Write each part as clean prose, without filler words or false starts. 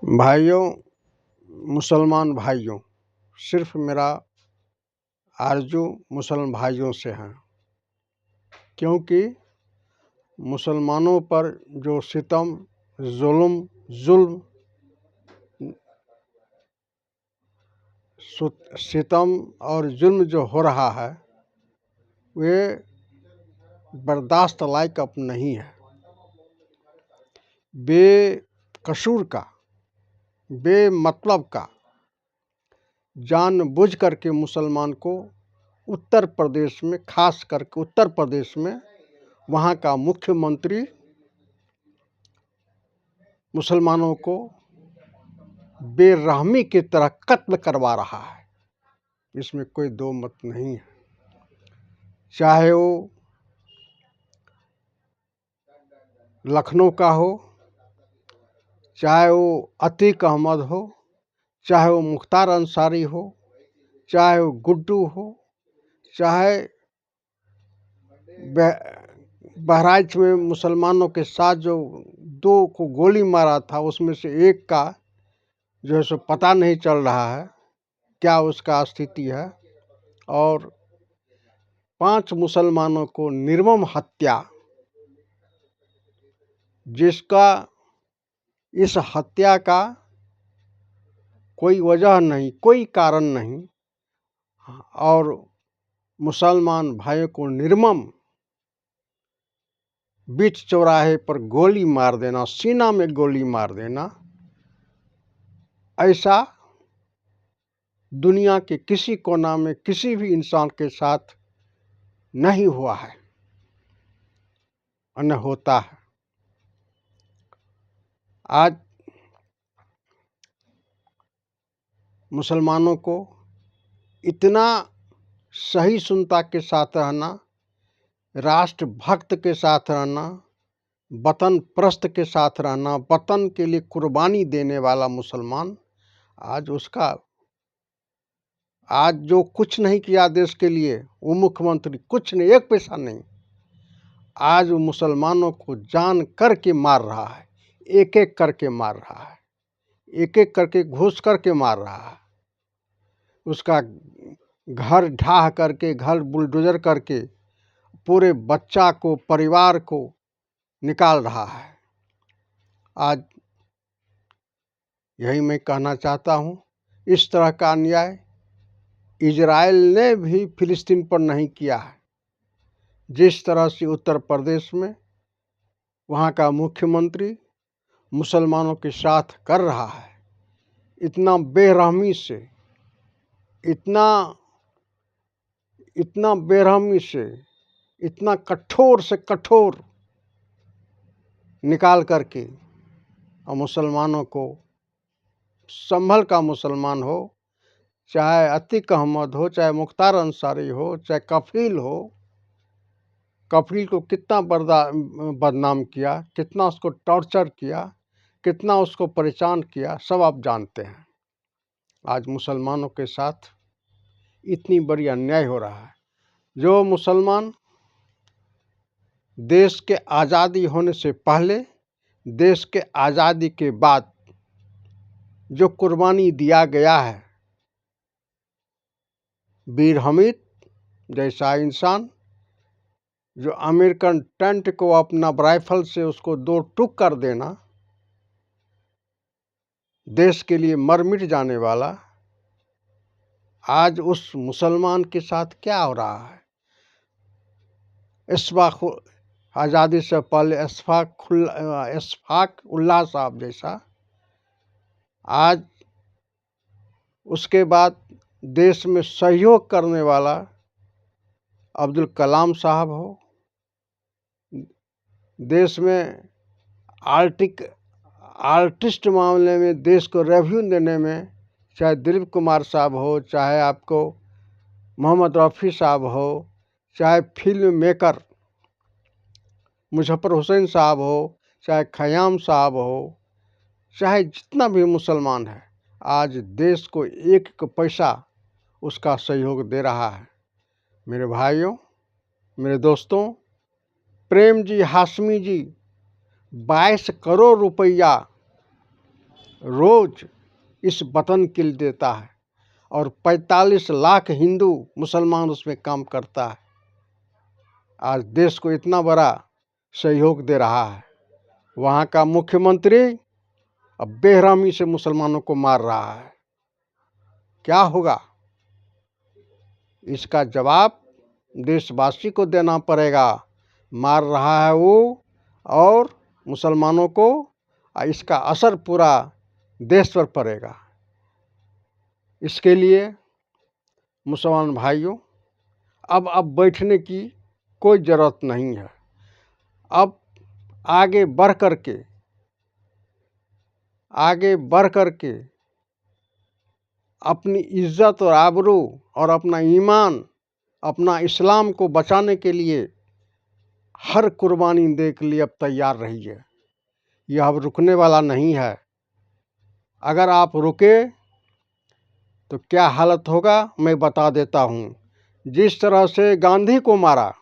भाइयों, मुसलमान भाइयों, सिर्फ मेरा आरजू मुसलमान भाइयों से है, क्योंकि मुसलमानों पर जो सितम और जुल्म जो हो रहा है, वे बर्दाश्त लायक अब नहीं है। बेकसूर का, बेमतलब का जानबूझ करके मुसलमान को उत्तर प्रदेश में, खास करके उत्तर प्रदेश में, वहाँ का मुख्यमंत्री मुसलमानों को बेरहमी की तरह कत्ल करवा रहा है। इसमें कोई दो मत नहीं है। चाहे वो लखनऊ का हो, चाहे वो अतीक अहमद हो, चाहे वो मुख्तार अंसारी हो, चाहे वो गुड्डू हो, चाहे बहराइच में मुसलमानों के साथ जो 2 को गोली मारा था, उसमें से एक का जो है सो पता नहीं चल रहा है क्या उसका स्थिति है, और 5 मुसलमानों को निर्मम हत्या, जिसका इस हत्या का कोई वजह नहीं, कोई कारण नहीं, और मुसलमान भाइयों को निर्मम बीच चौराहे पर गोली मार देना, सीना में गोली मार देना, ऐसा दुनिया के किसी कोना में किसी भी इंसान के साथ नहीं हुआ है और न होता है। आज मुसलमानों को इतना सही सुनता के साथ रहना, राष्ट्रभक्त के साथ रहना, वतन प्रस्त के साथ रहना, वतन के लिए कुर्बानी देने वाला मुसलमान, आज जो कुछ नहीं किया देश के लिए, वो मुख्यमंत्री कुछ नहीं, एक पैसा नहीं, आज वो मुसलमानों को जान करके मार रहा है, एक एक करके मार रहा है, एक एक करके घुस करके मार रहा है। उसका घर ढाह करके, घर बुलडोजर करके पूरे बच्चा को, परिवार को निकाल रहा है। आज यही मैं कहना चाहता हूँ, इस तरह का अन्याय इजराइल ने भी फिलिस्तीन पर नहीं किया है। जिस तरह से उत्तर प्रदेश में वहाँ का मुख्यमंत्री मुसलमानों के साथ कर रहा है, इतना बेरहमी से, इतना बेरहमी से, इतना कठोर से कठोर निकाल करके, और मुसलमानों को, संभल का मुसलमान हो, चाहे अतीक अहमद हो, चाहे मुख्तार अंसारी हो, चाहे कफील हो, कफील को कितना बदनाम किया, कितना उसको टॉर्चर किया, कितना उसको परेशान किया, सब आप जानते हैं। आज मुसलमानों के साथ इतनी बड़ी अन्याय हो रहा है। जो मुसलमान देश के आज़ादी होने से पहले, देश के आज़ादी के बाद जो कुर्बानी दिया गया है, वीर हमीद जैसा इंसान, जो अमेरिकन टेंट को अपना राइफल से उसको 2 टुक कर देना, देश के लिए मर मिट जाने वाला, आज उस मुसलमान के साथ क्या हो रहा है? आज़ादी से पहले इशफाक उल्लाह साहब जैसा, आज उसके बाद देश में सहयोग करने वाला अब्दुल कलाम साहब हो, देश में आर्टिस्ट मामले में देश को रिव्यू देने में चाहे दिलीप कुमार साहब हो, चाहे आपको मोहम्मद रफ़ी साहब हो, चाहे फिल्म मेकर मुजफ्फर हुसैन साहब हो, चाहे खयाम साहब हो, चाहे जितना भी मुसलमान है, आज देश को एक पैसा उसका सहयोग दे रहा है। मेरे भाइयों, मेरे दोस्तों, प्रेम जी हाशमी जी 22 करोड़ रुपया रोज इस वतन के लिए देता है और 45 लाख हिंदू मुसलमान उसमें काम करता है। आज देश को इतना बड़ा सहयोग दे रहा है। वहाँ का मुख्यमंत्री अब बेरहमी से मुसलमानों को मार रहा है। क्या होगा? इसका जवाब देशवासी को देना पड़ेगा। मार रहा है वो और मुसलमानों को, इसका असर पूरा देश पर पड़ेगा। इसके लिए मुसलमान भाइयों, अब बैठने की कोई ज़रूरत नहीं है। अब आगे बढ़ कर के अपनी इज्जत और आबरू और अपना ईमान, अपना इस्लाम को बचाने के लिए हर कुर्बानी देने के लिए अब तैयार रहिए। यह अब रुकने वाला नहीं है। अगर आप रुके तो क्या हालत होगा मैं बता देता हूँ। जिस तरह से गांधी को मारा,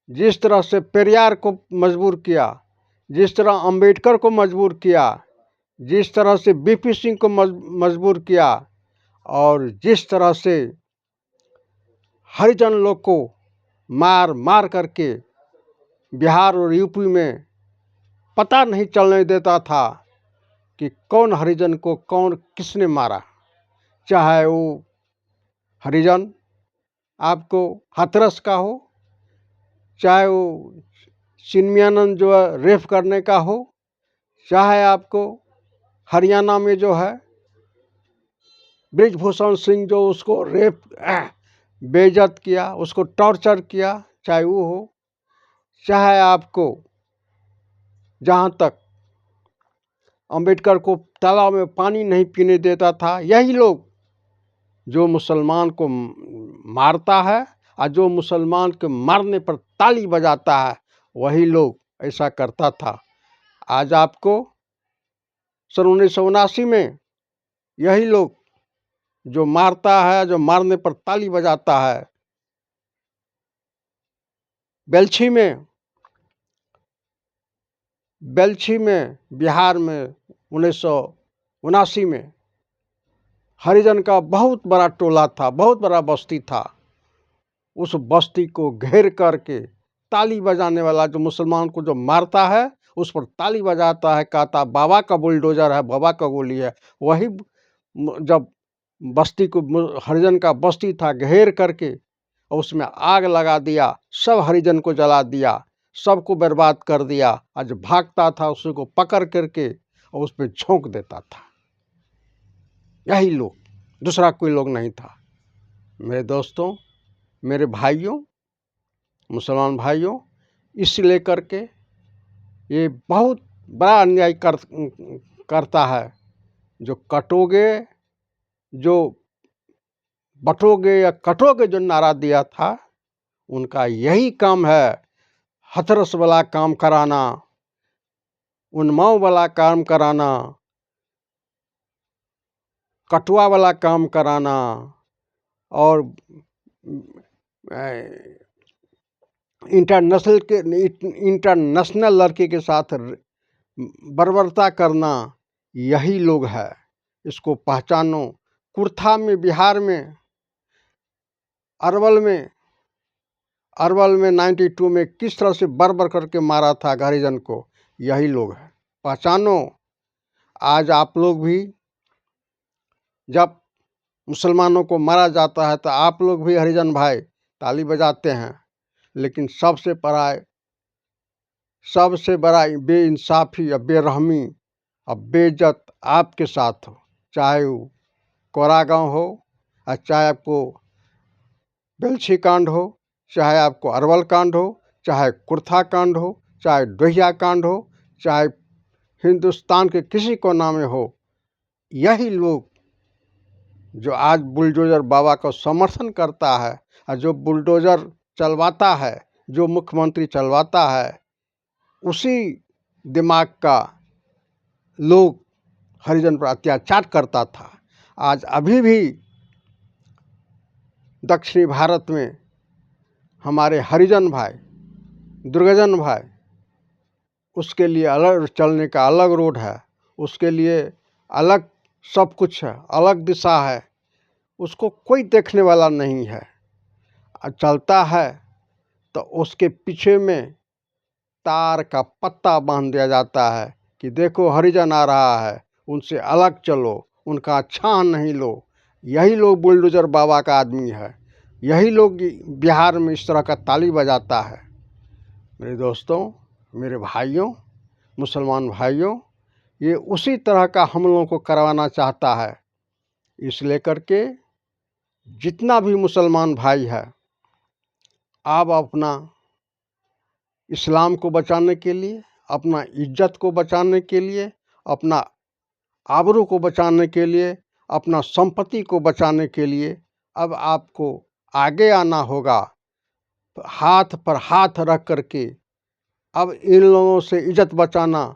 जिस तरह से पेरियार को मजबूर किया, जिस तरह अंबेडकर को मजबूर किया, जिस तरह से बीपी सिंह को मजबूर किया और जिस तरह से हरिजन लोग को मार करके बिहार और यूपी में पता नहीं चलने देता था कि कौन हरिजन को कौन किसने मारा। चाहे वो हरिजन आपको हाथरस का हो, चाहे वो चिन्मयानंद जो है रेप करने का हो, चाहे आपको हरियाणा में जो है ब्रिजभूषण सिंह जो उसको रेप बेइज्जत किया, उसको टॉर्चर किया, चाहे वो हो, चाहे आपको जहाँ तक अंबेडकर को तालाब में पानी नहीं पीने देता था, यही लोग जो मुसलमान को मारता है और जो मुसलमान के मारने पर ताली बजाता है, वही लोग ऐसा करता था। आज आपको सन 1979 में यही लोग जो मारता है, जो मारने पर ताली बजाता है, बेल्छी में बिहार में 1979 में हरिजन का बहुत बड़ा टोला था, बहुत बड़ा बस्ती था। उस बस्ती को घेर करके ताली बजाने वाला जो मुसलमान को जो मारता है उस पर ताली बजाता है, कहता बाबा का बुलडोजर है, बाबा का गोली है। वही जब बस्ती को हरिजन का बस्ती था घेर करके और उसमें आग लगा दिया, सब हरिजन को जला दिया, सबको बर्बाद कर दिया। आज भागता था उसी को पकड़ करके और उस पर झोंक देता था। यही लोग, दूसरा कोई लोग नहीं था। मेरे दोस्तों, मेरे भाइयों, मुसलमान भाइयों, इस लेकर के ये बहुत बड़ा अन्याय करता है। जो कटोगे, जो बटोगे या कटोगे जो नारा दिया था, उनका यही काम है, हथरस वाला काम कराना, उन्माव वाला काम कराना, कटुआ वाला काम कराना और इंटरनेशनल लड़के के साथ बर्बरता करना, यही लोग है। इसको पहचानो। कुर्था में, बिहार में, अरवल में 92 में किस तरह से बर्बर करके मारा था हरिजन को, यही लोग है। पहचानो। आज आप लोग भी जब मुसलमानों को मारा जाता है तो आप लोग भी हरिजन भाई ताली बजाते हैं, लेकिन सबसे बड़ा बेइंसाफी और बेरहमी और बेइज्जत आपके साथ हो। चाहे वो कोरागांव हो और चाहे आपको बेल्छी कांड हो, चाहे आपको अरवल कांड हो, चाहे कुर्था कांड हो, चाहे डोहिया कांड हो, चाहे हिंदुस्तान के किसी कोना में हो, यही लोग जो आज बुलडोजर बाबा का समर्थन करता है और जो बुलडोजर चलवाता है, जो मुख्यमंत्री चलवाता है, उसी दिमाग का लोग हरिजन पर अत्याचार करता था। आज अभी भी दक्षिणी भारत में हमारे हरिजन भाई दुर्गजन भाई, उसके लिए अलग चलने का अलग रोड है, उसके लिए अलग सब कुछ है, अलग दिशा है, उसको कोई देखने वाला नहीं है। चलता है तो उसके पीछे में तार का पत्ता बांध दिया जाता है कि देखो हरिजन आ रहा है, उनसे अलग चलो, उनका छान नहीं लो। यही लोग बुलडोजर बाबा का आदमी है, यही लोग बिहार में इस तरह का ताली बजाता है। मेरे दोस्तों, मेरे भाइयों, मुसलमान भाइयों, ये उसी तरह का हम लोगों को करवाना चाहता है। इस लेकर के जितना भी मुसलमान भाई है, आप अपना इस्लाम को बचाने के लिए, अपना इज्जत को बचाने के लिए, अपना आबरू को बचाने के लिए, अपना संपत्ति को बचाने के लिए अब आपको आगे आना होगा। हाथ पर हाथ रख करके अब इन लोगों से इज्जत बचाना,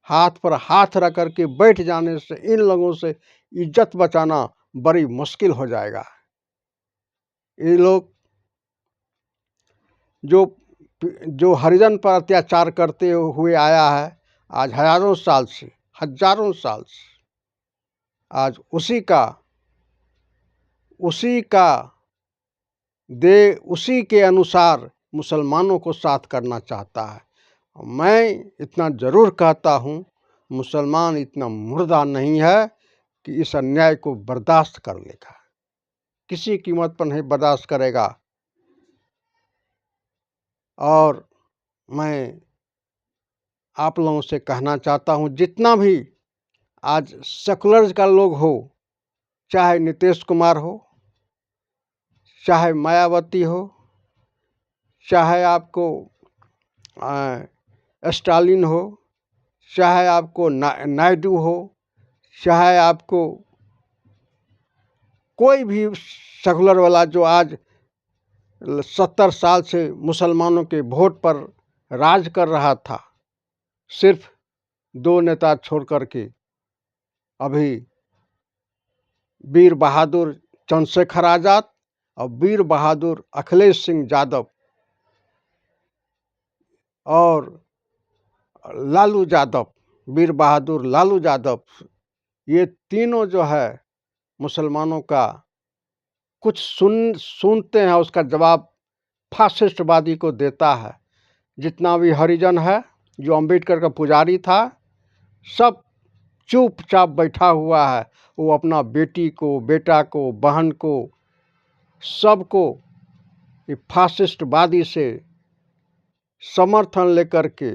हाथ पर हाथ रख करके बैठ जाने से इन लोगों से इज्जत बचाना बड़ी मुश्किल हो जाएगा। ये लोग जो हरिजन पर अत्याचार करते हुए आया है आज हजारों साल से, आज उसी के अनुसार मुसलमानों को साथ करना चाहता है। मैं इतना ज़रूर कहता हूँ, मुसलमान इतना मुर्दा नहीं है कि इस अन्याय को बर्दाश्त कर लेगा, किसी कीमत पर नहीं बर्दाश्त करेगा। और मैं आप लोगों से कहना चाहता हूँ, जितना भी आज सेकुलर का लोग हो, चाहे नीतीश कुमार हो, चाहे मायावती हो, चाहे आपको स्टालिन हो, चाहे आपको नायडू हो, चाहे आपको कोई भी सेकुलर वाला जो आज 70 साल से मुसलमानों के वोट पर राज कर रहा था, सिर्फ 2 नेता छोड़ करके अभी वीर बहादुर चंद्रशेखर आज़ाद और वीर बहादुर अखिलेश सिंह यादव और लालू यादव, वीर बहादुर लालू यादव, ये तीनों जो है मुसलमानों का कुछ सुनते हैं, उसका जवाब फासिस्टवादी को देता है। जितना भी हरिजन है, जो अंबेडकर का पुजारी था, सब चुपचाप बैठा हुआ है। वो अपना बेटी को, बेटा को, बहन को, सबको फासिस्टवादी से समर्थन लेकर के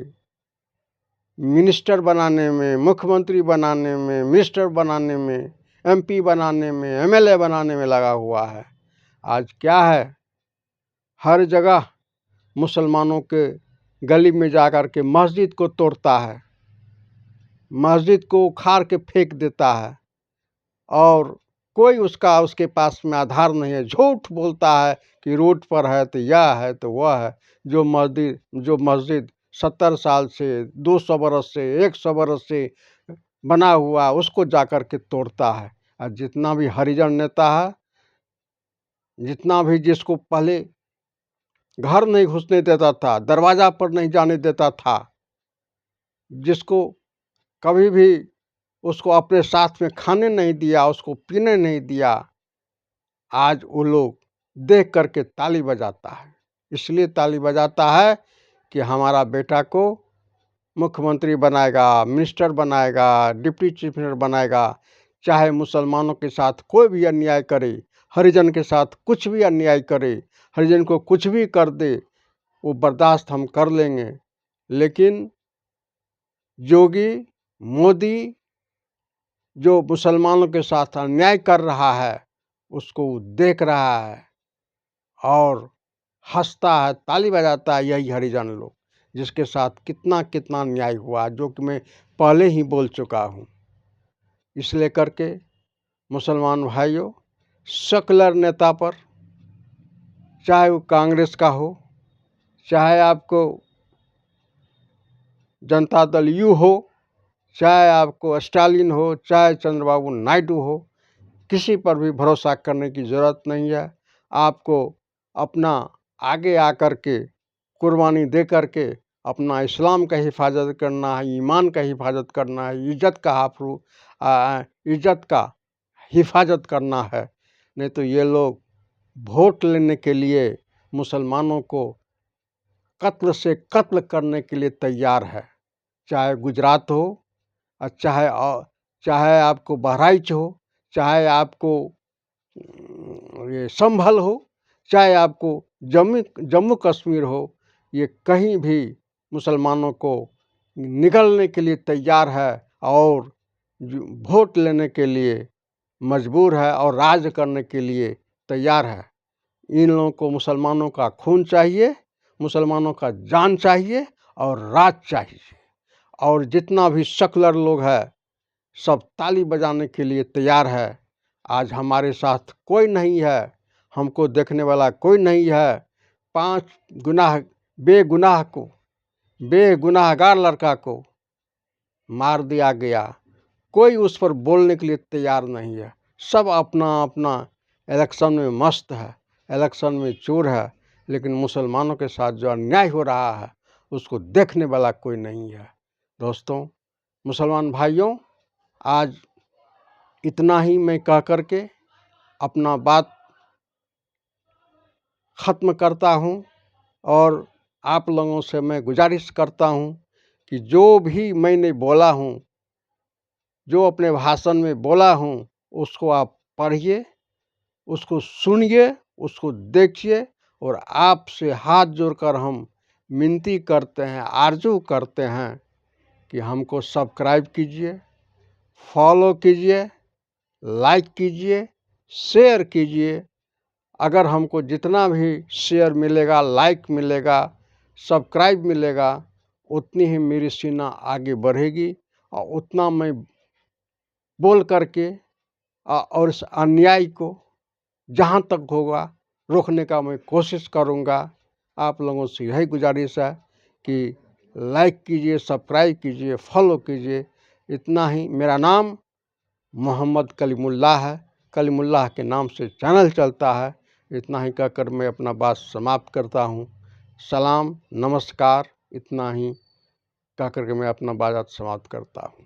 मिनिस्टर बनाने में, मुख्यमंत्री बनाने में, मिनिस्टर बनाने में, एमपी बनाने में, एमएलए बनाने में लगा हुआ है। आज क्या है, हर जगह मुसलमानों के गली में जाकर के मस्जिद को तोड़ता है, मस्जिद को उखाड़ के फेंक देता है और कोई उसके पास में आधार नहीं है। झूठ बोलता है कि रोड पर है तो यह है तो वह है। जो मस्जिद 70 साल से, 200 बरस से, 100 बरस से बना हुआ, उसको जाकर के तोड़ता है। और जितना भी हरिजन नेता है, जितना भी जिसको पहले घर नहीं घुसने देता था, दरवाजा पर नहीं जाने देता था, जिसको कभी भी उसको अपने साथ में खाने नहीं दिया, उसको पीने नहीं दिया, आज वो लोग देख करके ताली बजाता है। इसलिए ताली बजाता है कि हमारा बेटा को मुख्यमंत्री बनाएगा, मिनिस्टर बनाएगा, डिप्टी चीफ मिनिस्टर बनाएगा। चाहे मुसलमानों के साथ कोई भी अन्याय करे, हरिजन के साथ कुछ भी अन्याय करे, हरिजन को कुछ भी कर दे, वो बर्दाश्त हम कर लेंगे। लेकिन योगी, मोदी जो मुसलमानों के साथ अन्याय कर रहा है, उसको देख रहा है और हंसता है, ताली बजाता है। यही हरिजन लोग, जिसके साथ कितना कितना अन्याय हुआ, जो कि मैं पहले ही बोल चुका हूँ। इसलिए करके मुसलमान भाइयों, सेकुलर नेता पर, चाहे वो कांग्रेस का हो, चाहे आपको जनता दल यू हो, चाहे आपको स्टालिन हो, चाहे चंद्रबाबू नायडू हो, किसी पर भी भरोसा करने की ज़रूरत नहीं है। आपको अपना आगे आकर के कुर्बानी दे करके अपना इस्लाम का हिफाजत करना है, ईमान का हिफाजत करना है, इज्जत का हिफाजत करना है। नहीं तो ये लोग वोट लेने के लिए मुसलमानों को कत्ल से कत्ल करने के लिए तैयार है। चाहे गुजरात हो और चाहे आपको बहराइच हो, चाहे आपको ये संभल हो, चाहे आपको जम्मू कश्मीर हो, ये कहीं भी मुसलमानों को निगलने के लिए तैयार है और वोट लेने के लिए मजबूर है और राज करने के लिए तैयार है। इन लोगों को मुसलमानों का खून चाहिए, मुसलमानों का जान चाहिए और राज चाहिए। और जितना भी सेकुलर लोग है सब ताली बजाने के लिए तैयार है। आज हमारे साथ कोई नहीं है, हमको देखने वाला कोई नहीं है। 5 बेगुनाहगार लड़का को मार दिया गया, कोई उस पर बोलने के लिए तैयार नहीं है। सब अपना अपना इलेक्शन में मस्त है, इलेक्शन में चोर है, लेकिन मुसलमानों के साथ जो अन्याय हो रहा है उसको देखने वाला कोई नहीं है। दोस्तों, मुसलमान भाइयों, आज इतना ही मैं कह करके अपना बात ख़त्म करता हूँ और आप लोगों से मैं गुजारिश करता हूँ कि जो भी मैंने बोला हूँ, जो अपने भाषण में बोला हूँ, उसको आप पढ़िए, उसको सुनिए, उसको देखिए और आपसे हाथ जोड़कर हम विनती करते हैं, आरज़ू करते हैं कि हमको सब्सक्राइब कीजिए, फॉलो कीजिए, लाइक कीजिए, शेयर कीजिए। अगर हमको जितना भी शेयर मिलेगा, लाइक मिलेगा, सब्सक्राइब मिलेगा, उतनी ही मेरी सीना आगे बढ़ेगी और उतना मैं बोल करके और इस अन्याय को जहाँ तक होगा रोकने का मैं कोशिश करूँगा। आप लोगों से यही गुजारिश है कि लाइक कीजिए, सब्सक्राइब कीजिए, फॉलो कीजिए। इतना ही। मेरा नाम मोहम्मद कलीमुल्लाह है, कलीमुल्लाह के नाम से चैनल चलता है। इतना ही कहकर मैं अपना बात समाप्त करता हूँ। सलाम, नमस्कार। इतना ही कहकर के मैं अपना बात समाप्त करता हूँ।